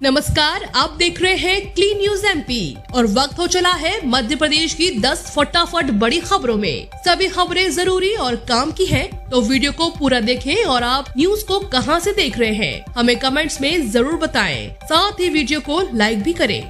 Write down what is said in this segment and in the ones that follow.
नमस्कार, आप देख रहे हैं क्लीन न्यूज एमपी और वक्त हो चला है मध्य प्रदेश की 10 फटाफट बड़ी खबरों में। सभी खबरें जरूरी और काम की हैं, तो वीडियो को पूरा देखें और आप न्यूज को कहां से देख रहे हैं हमें कमेंट्स में जरूर बताएं। साथ ही वीडियो को लाइक भी करें।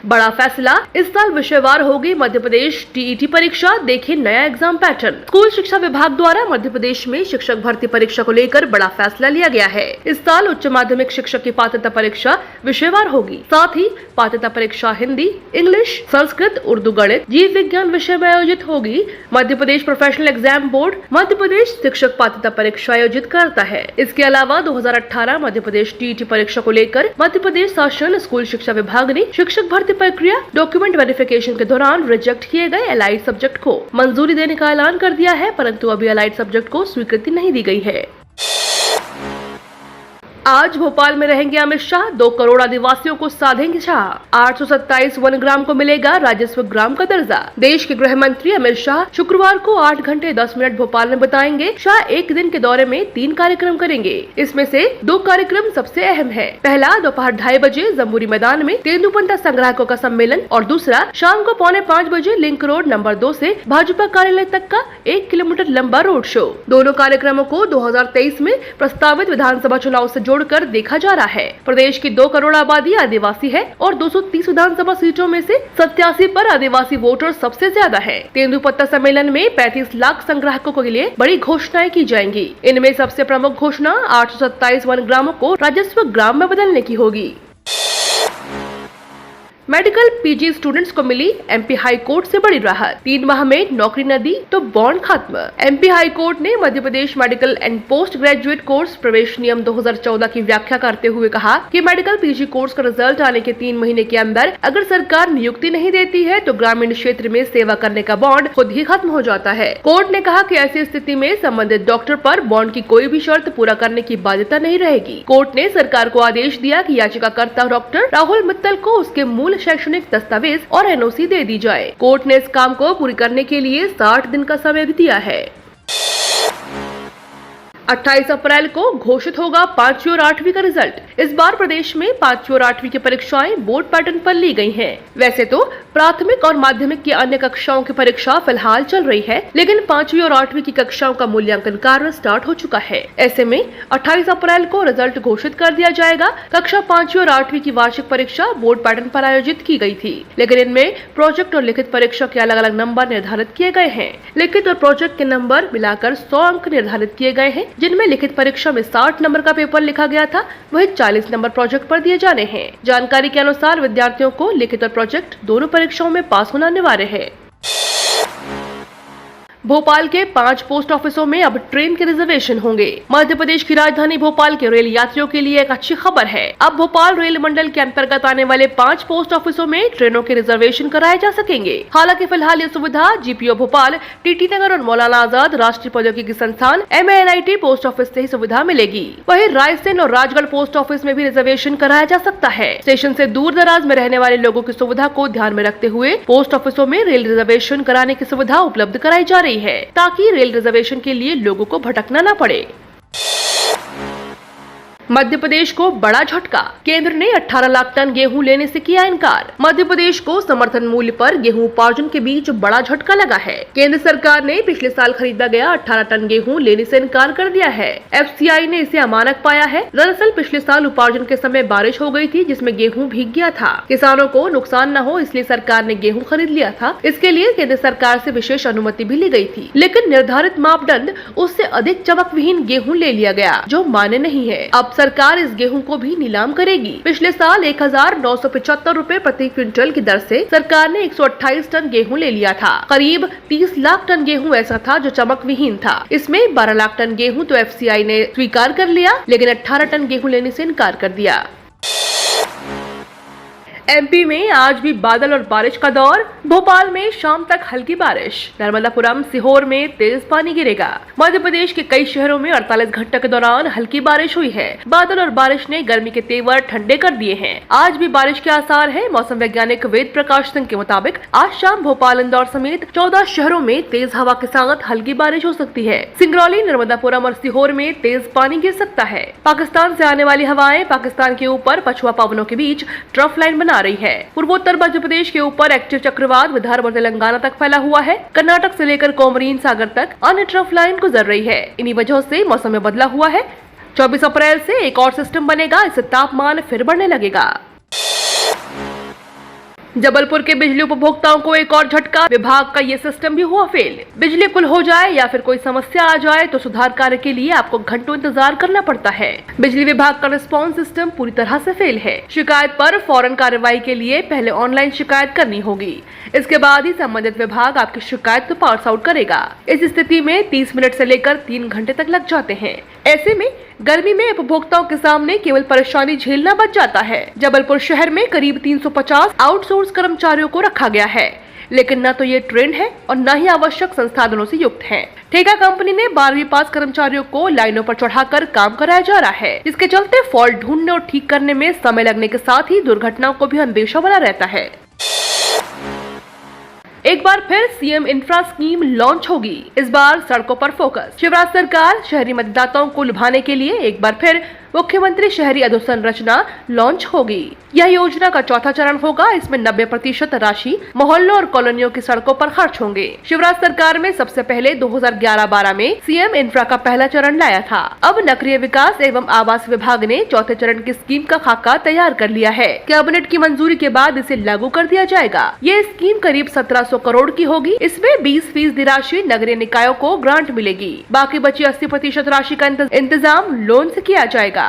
बड़ा फैसला, इस साल विषयवार होगी मध्य प्रदेश टीईटी परीक्षा, देखें नया एग्जाम पैटर्न। स्कूल शिक्षा विभाग द्वारा मध्य प्रदेश में शिक्षक भर्ती परीक्षा को लेकर बड़ा फैसला लिया गया है। इस साल उच्च माध्यमिक शिक्षक की पात्रता परीक्षा विषयवार होगी। साथ ही पात्रता परीक्षा हिंदी, इंग्लिश, संस्कृत, उर्दू, गणित, जीव विज्ञान विषय में आयोजित होगी। Madhya Pradesh professional exam board Madhya Pradesh शिक्षक पात्रता परीक्षा आयोजित करता है। इसके अलावा 2018 मध्य प्रदेश टीईटी परीक्षा को लेकर मध्य प्रदेश शासन स्कूल शिक्षा विभाग ने शिक्षक भर्ती प्रक्रिया डॉक्यूमेंट वेरिफिकेशन के दौरान रिजेक्ट किए गए अलाइड सब्जेक्ट को मंजूरी देने का ऐलान कर दिया है, परंतु अभी अलाइड सब्जेक्ट को स्वीकृति नहीं दी गई है। आज भोपाल में रहेंगे अमित शाह, 2 करोड़ आदिवासियों को साधेंगे शाह। 827 वन ग्राम को मिलेगा राजस्व ग्राम का दर्जा। देश के गृह मंत्री अमित शाह शुक्रवार को 8 घंटे 10 मिनट भोपाल में बिताएंगे। शाह एक दिन के दौरे में 3 कार्यक्रम करेंगे। इसमें से 2 कार्यक्रम सबसे अहम है। पहला दोपहर 2:30 बजे जम्बूरी मैदान में तेंदुपत्ता संग्राहकों का सम्मेलन और दूसरा शाम को 4:45 बजे लिंक रोड नंबर 2 से भाजपा कार्यालय तक का 1 किलोमीटर लंबा रोड शो। दोनों कार्यक्रमों को 2023 में प्रस्तावित विधानसभा चुनाव से कर देखा जा रहा है। प्रदेश की 2 करोड़ आबादी आदिवासी है और 230 विधानसभा सीटों में से 87 पर आदिवासी वोटर सबसे ज्यादा है। तेंदुपत्ता सम्मेलन में 35 लाख संग्राहकों के लिए बड़ी घोषणाएं की जाएंगी। इनमें सबसे प्रमुख घोषणा 827 वन ग्रामों को राजस्व ग्राम में बदलने की होगी। मेडिकल पीजी स्टूडेंट्स को मिली एमपी हाई कोर्ट से बड़ी राहत। 3 माह में नौकरी न दी तो बॉन्ड खत्म। एमपी हाई कोर्ट ने Madhya Pradesh medical and post graduate course प्रवेश नियम 2014 की व्याख्या करते हुए कहा कि मेडिकल पीजी कोर्स का रिजल्ट आने के 3 महीने के अंदर अगर सरकार नियुक्ति नहीं देती है तो ग्रामीण क्षेत्र में सेवा करने का बॉन्ड खुद ही खत्म हो जाता है। कोर्ट ने कहा कि ऐसी स्थिति में संबंधित डॉक्टर पर बॉन्ड की कोई भी शर्त पूरा करने की बाध्यता नहीं रहेगी। कोर्ट ने सरकार को आदेश दिया कि याचिकाकर्ता डॉक्टर राहुल मित्तल को उसके मूल शैक्षणिक दस्तावेज और एनओसी दे दी जाए। कोर्ट ने इस काम को पूरी करने के लिए 60 दिन का समय भी दिया है। 28 अप्रैल को घोषित होगा 5वीं और 8वीं का रिजल्ट। इस बार प्रदेश में 5वीं और 8वीं की परीक्षाएं बोर्ड पैटर्न पर ली गई हैं। वैसे तो प्राथमिक और माध्यमिक की अन्य कक्षाओं की परीक्षा फिलहाल चल रही है, लेकिन 5वीं और 8वीं की कक्षाओं का मूल्यांकन कार्य स्टार्ट हो चुका है। ऐसे में 28 अप्रैल को रिजल्ट घोषित कर दिया जाएगा। कक्षा 5वीं और 8वीं की वार्षिक परीक्षा बोर्ड पैटर्न पर आयोजित की गई थी, लेकिन इनमें प्रोजेक्ट और लिखित परीक्षा के अलग अलग नंबर निर्धारित किए गए हैं। लिखित और प्रोजेक्ट के नंबर मिलाकर 100 अंक निर्धारित किए गए हैं, जिनमें लिखित परीक्षा में 60 नंबर का पेपर लिखा गया था, वही 40 नंबर प्रोजेक्ट पर दिए जाने हैं। जानकारी के अनुसार विद्यार्थियों को लिखित और प्रोजेक्ट दोनों परीक्षाओं में पास होना अनिवार्य है। भोपाल के 5 पोस्ट ऑफिसों में अब ट्रेन के रिजर्वेशन होंगे। मध्य प्रदेश की राजधानी भोपाल के रेल यात्रियों के लिए एक अच्छी खबर है। अब भोपाल रेल मंडल के अंतर्गत आने वाले 5 पोस्ट ऑफिसों में ट्रेनों के रिजर्वेशन कराए जा सकेंगे। हालांकि फिलहाल ये सुविधा जीपीओ भोपाल, टीटी नगर और मौलाना आजाद राष्ट्रीय प्रौद्योगिकी संस्थान MANIT पोस्ट ऑफिस से ही सुविधा मिलेगी। वहीं रायसेन और राजगढ़ पोस्ट ऑफिस में भी रिजर्वेशन कराया जा सकता है। स्टेशन से दूर दराज में रहने वाले लोगों की सुविधा को ध्यान में रखते हुए पोस्ट ऑफिसों में रेल रिजर्वेशन कराने की सुविधा उपलब्ध कराई जा रही है, ताकि रेल रिजर्वेशन के लिए लोगों को भटकना न पड़े। मध्य प्रदेश को बड़ा झटका, केंद्र ने 18 लाख टन गेहूं लेने से किया इनकार। मध्य प्रदेश को समर्थन मूल्य पर गेहूं उपार्जन के बीच बड़ा झटका लगा है। केंद्र सरकार ने पिछले साल खरीदा गया 18 टन गेहूं लेने से इनकार कर दिया है। FCI ने इसे अमानक पाया है। दरअसल पिछले साल उपार्जन के समय बारिश हो गई थी, जिसमें गेहूं भीग गया था। किसानों को नुकसान न हो इसलिए सरकार ने गेहूं खरीद लिया था। इसके लिए केंद्र सरकार से विशेष अनुमति भी ली गई थी, लेकिन निर्धारित मापदंड उससे अधिक चमक विहीन गेहूं ले लिया गया, जो मान्य नहीं है। अब सरकार इस गेहूं को भी नीलाम करेगी। पिछले साल 1975 रुपए प्रति क्विंटल की दर से सरकार ने 128 टन गेहूं ले लिया था। करीब 30 लाख टन गेहूं ऐसा था जो चमक विहीन था। इसमें 12 लाख टन गेहूं तो FCI ने स्वीकार कर लिया, लेकिन 18 टन गेहूं लेने से इनकार कर दिया। एमपी में आज भी बादल और बारिश का दौर। भोपाल में शाम तक हल्की बारिश। नर्मदापुरम सीहोर में तेज पानी गिरेगा। मध्य प्रदेश के कई शहरों में 48 घंटे के दौरान हल्की बारिश हुई है। बादल और बारिश ने गर्मी के तेवर ठंडे कर दिए हैं। आज भी बारिश के आसार है। मौसम वैज्ञानिक वेद प्रकाश सिंह के मुताबिक आज शाम भोपाल, इंदौर समेत 14 शहरों में तेज हवा के साथ हल्की बारिश हो सकती है। सिंगरौली, नर्मदापुरम और सीहोर में तेज पानी गिर सकता है। पाकिस्तान से आने वाली हवाएं पाकिस्तान के ऊपर पछुआ पवनों के बीच ट्रफ लाइन बना रही है। पूर्वोत्तर मध्य प्रदेश के ऊपर एक्टिव चक्रवात विदर्भ और तेलंगाना तक फैला हुआ है। कर्नाटक से लेकर कोमरीन सागर तक अन्य ट्रफ लाइन गुजर रही है। इन्हीं वजहों से मौसम में बदला हुआ है। 24 अप्रैल से एक और सिस्टम बनेगा। इससे तापमान फिर बढ़ने लगेगा। जबलपुर के बिजली उपभोक्ताओं को एक और झटका। विभाग का ये सिस्टम भी हुआ फेल। बिजली पुल हो जाए या फिर कोई समस्या आ जाए तो सुधार कार्य के लिए आपको घंटों इंतजार करना पड़ता है। बिजली विभाग का रिस्पांस सिस्टम पूरी तरह से फेल है। शिकायत पर फौरन कार्रवाई के लिए पहले ऑनलाइन शिकायत करनी होगी। इसके बाद ही संबंधित विभाग आपकी शिकायत को पार्स आउट करेगा। इस स्थिति में 30 मिनट से लेकर 3 घंटे तक लग जाते हैं। ऐसे में गर्मी में उपभोक्ताओं के सामने केवल परेशानी झेलना बच जाता है। जबलपुर शहर में करीब 350 आउटसोर्स कर्मचारियों को रखा गया है, लेकिन न तो ये ट्रेंड है और न ही आवश्यक संसाधनों से युक्त है। ठेका कंपनी ने 12वीं पास कर्मचारियों को लाइनों पर चढ़ाकर काम कराया जा रहा है, जिसके चलते फॉल्ट ढूंढने और ठीक करने में समय लगने के साथ ही दुर्घटनाओं को भी अंदेशा बना रहता है। एक बार फिर सीएम इंफ्रा स्कीम लॉन्च होगी। इस बार सड़कों पर फोकस। शिवराज सरकार शहरी मतदाताओं को लुभाने के लिए एक बार फिर मुख्यमंत्री शहरी अधोसंरचना लॉन्च होगी। यह योजना का चौथा चरण होगा। इसमें 90% राशि मोहल्लों और कॉलोनियों की सड़कों पर खर्च होंगे। शिवराज सरकार में सबसे पहले 2011-12 में सीएम इंफ्रा का पहला चरण लाया था। अब नगरीय विकास एवं आवास विभाग ने चौथे चरण की स्कीम का खाका तैयार कर लिया है। कैबिनेट की मंजूरी के बाद इसे लागू कर दिया जाएगा। ये स्कीम करीब 1700 करोड़ की होगी। इसमें 20% राशि नगरीय निकायों को ग्रांट मिलेगी। बाकी बची 80% राशि का इंतजाम लोन से किया जाएगा।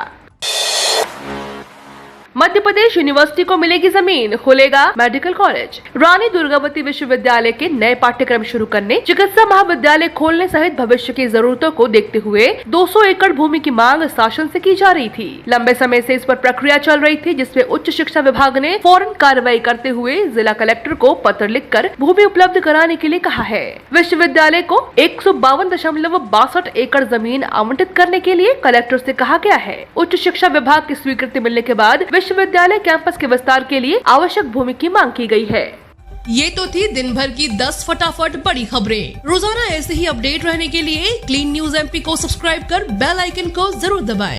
मध्य प्रदेश यूनिवर्सिटी को मिलेगी जमीन। खुलेगा मेडिकल कॉलेज। रानी दुर्गावती विश्वविद्यालय के नए पाठ्यक्रम शुरू करने, चिकित्सा महाविद्यालय खोलने सहित भविष्य की जरूरतों को देखते हुए 200 एकड़ भूमि की मांग शासन से की जा रही थी। लंबे समय से इस पर प्रक्रिया चल रही थी, जिसमें उच्च शिक्षा विभाग ने फौरन कार्रवाई करते हुए जिला कलेक्टर को पत्र लिखकर भूमि उपलब्ध कराने के लिए कहा है। विश्वविद्यालय को 152.62 एकड़ जमीन आवंटित करने के लिए कलेक्टर से कहा गया है। उच्च शिक्षा विभाग की स्वीकृति मिलने के बाद विश्वविद्यालय कैंपस के विस्तार के लिए आवश्यक भूमि की मांग की गई है। ये तो थी दिन भर की 10 फटाफट बड़ी खबरें। रोजाना ऐसे ही अपडेट रहने के लिए क्लीन न्यूज एमपी को सब्सक्राइब कर बेल आइकन को जरूर दबाएं।